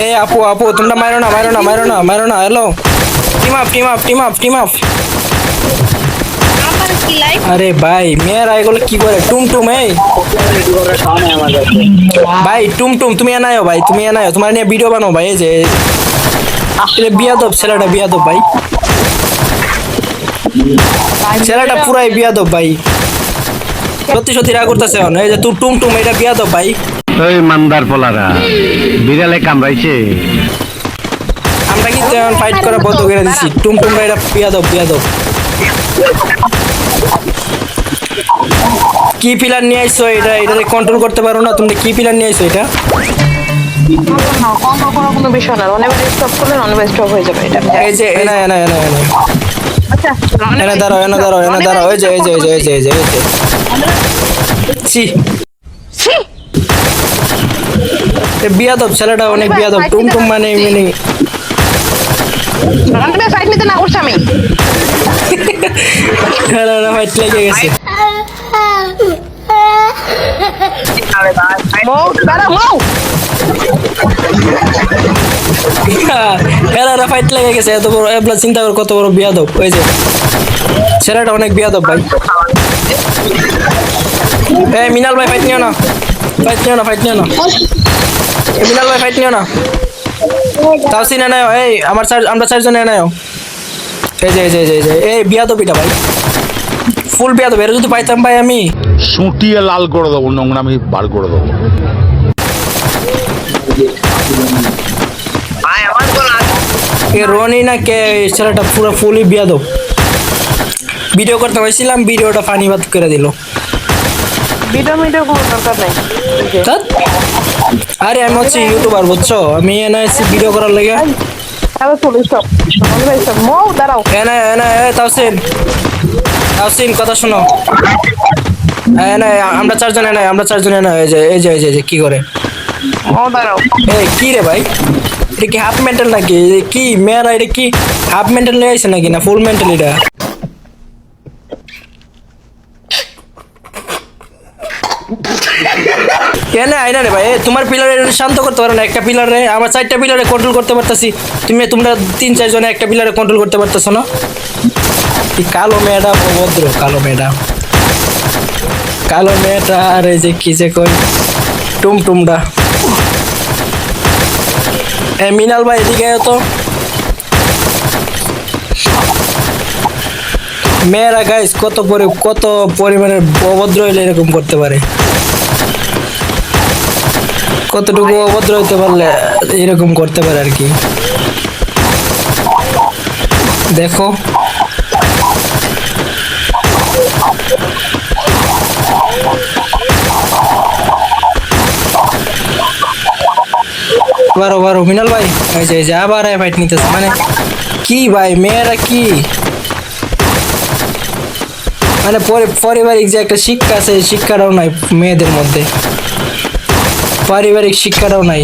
এ আপু আপু তোমরা মারো না মারো না মারো না মারো না hello team up team up team up team up আমার কি লাইক আরে ভাই মেয়েরা এগুলো কি করে টুমটুম এই ভাই টুমটুম তুমি এনায়ো ভাই তুমি এনায়ো তোমার নিয়ে ভিডিও বানাও ভাই এই যে আসলে বিয়াদব ছেলেটা বিয়াদব ভাই ছেলেটা পুরাই বিয়াদব ভাই সত্যি সত্যি রাগ করতেছে এই যে তুই টুমটুম এটা বিয়াদব ভাই ওই মান্দার পোলারা বিড়ালে কামড়াইছে। আমরা কিন্তু এখন ফাইট করা বন্ধ করে দিছি টুমটুম ভাই এটা বিয়াদব বিয়াদব কি পিলার নিয়ে আইছো এটা এটাতে কন্ট্রোল করতে পারো না তুমি কি পিলার নিয়ে আইছো এটা অন্য কোনো বিষয় না অনেকবার স্টপ করলে অনেকবার স্টপ হয়ে যাবে এটা এই যে এনা এনা এনা এনা আচ্ছা এনা দাঁড়াও এনা দাঁড়াও এনা দাঁড়াও এই যে এই যে এই যে এই যে এই যে ছি এ বিয়াদব ছেলেটা অনেক বিয়াদব টুমটুম মানে মানে রনবে সাইড নিতে না করছি আমি না না ফাইট লেগে গেছে মৌ দাঁড়া মৌ এরা ফাইট লেগে গেছে এত বড় এবলা চিন্তা কর কত বড় বিয়াদব ওই যে ছেলেটা অনেক বিয়াদব ভাই এই মিনাল ভাই ফাইট নিও না ফাইট নিও না ফাইট নিও না এই মিনাল ভাই ফাইট নিও না তাও সিনে নাও এই আমার আমরা চারজনে নাও এই যে এই যে এই যে এই বিয়াদবিটা ভাই ফুল বিয়াদব এর যদি পাইতাম ভাই আমি সুটিয়ে লাল করে দেবো নোংরামি বার করে দেবো। এ রনি না কে এই ছেলেটা পুরো ফুলই বিয়াদব ভিডিও করতে হয়েছিলাম ভিডিওটা ফানি বাদ করে দিল ভিডিও কোনো দরকার নাই ধ্যাৎ। আরে আমি হচ্ছে ইউটিউবার বুঝছো আমি এনে এসেছি ভিডিও করার লেগে আবার ফুল স্টপ রনবে স্টপ মৌ দাঁড়াও এনে এনে এ তাওসিন তাওসিন কথা শোনো এনে আমরা চারজন এনে আমরা চারজন এনে এই যে এই যে এই যে এই যে কি করে মৌ দাঁড়াও এই কি রে ভাই এটা কি হাফ মেন্টাল নাকি এ কি মেয়েরা এটা কি হাফ মেন্টাল নিয়ে আসছে নাকি না ফুল মেন্টাল এটা কেন আইনা রে ভাই তোমার পিলারে শান্ত করতে পারো না একটা পিলারে আমার চারটা পিলারে কন্ট্রোল করতে পারতাছি তোমরা তিন চার জনে একটা পিলারে কন্ট্রোল করতে পারতেছো না এই কালো মেয়েটা অভদ্র কালো মেয়েটা কালো মেয়েটা আর এই যে কি যে কই টুমটুমটা মিনাল ভাই এদিকে আয় তো মেয়েরা গাইস কত পরিমাণে অভদ্র হইলে এরকম করতে পারে কতটুকু অভদ্র হইতে পারলে এরকম করতে পারে আর কি দেখো বারো মিনাল ভাই এই যে আবার ফাইট নিতেছে মানে কি ভাই মেয়েরা কি মানে পারিবারিক যে একটা শিক্ষা আছে শিক্ষাটাও নাই মেয়েদের মধ্যে পারিবারিক শিক্ষাটাও নাই